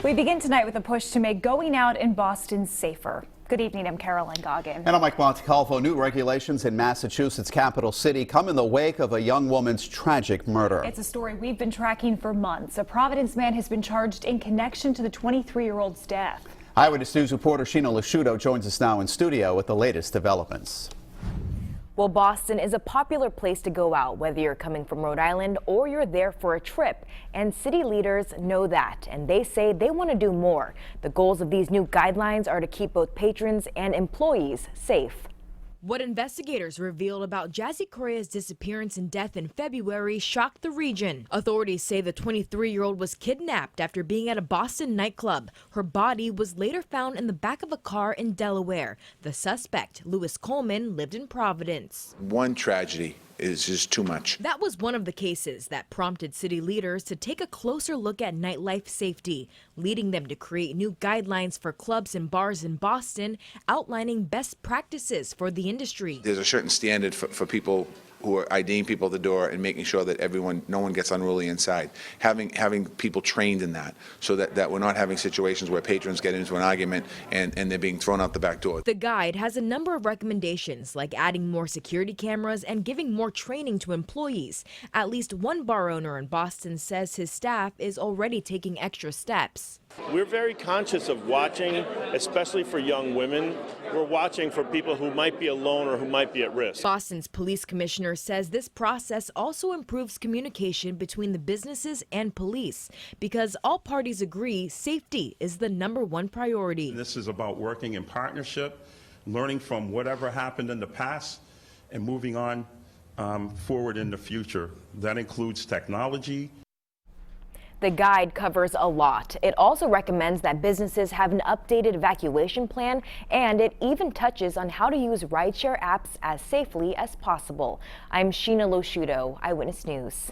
We begin tonight with a push to make going out in Boston safer. Good evening, I'm Caroline Goggin. And I'm Mike Montecalvo. New regulations in Massachusetts' capital city come in the wake of a young woman's tragic murder. It's a story we've been tracking for months. A Providence man has been charged in connection to the 23-year-old's death. Eyewitness News reporter Sheena Lasciuto joins us now in studio with the latest developments. Well, Boston is a popular place to go out, whether you're coming from Rhode Island or you're there for a trip. And city leaders know that, and they say they want to do more. The goals of these new guidelines are to keep both patrons and employees safe. What investigators revealed about Jazzy Correa's disappearance and death in February shocked the region. Authorities say the 23-year-old was kidnapped after being at a Boston nightclub. Her body was later found in the back of a car in Delaware. The suspect, Lewis Coleman, lived in Providence. One tragedy is just too much. That was one of the cases that prompted city leaders to take a closer look at nightlife safety, leading them to create new guidelines for clubs and bars in Boston, outlining best practices for the industry. There's a certain standard for people who are IDing people at the door and making sure that no one gets unruly inside. Having people trained in that so that we're not having situations where patrons get into an argument and they're being thrown out the back door. The guide has a number of recommendations, like adding more security cameras and giving more training to employees. At least one bar owner in Boston says his staff is already taking extra steps. We're very conscious of watching, especially for young women. We're watching for people who might be alone or who might be at risk. Boston's police commissioner says this process also improves communication between the businesses and police because all parties agree safety is the #1 priority. This is about working in partnership, learning from whatever happened in the past and moving on forward in the future. That includes technology. The guide covers a lot. It also recommends that businesses have an updated evacuation plan, and it even touches on how to use rideshare apps as safely as possible. I'm Sheena Lasciuto, Eyewitness News.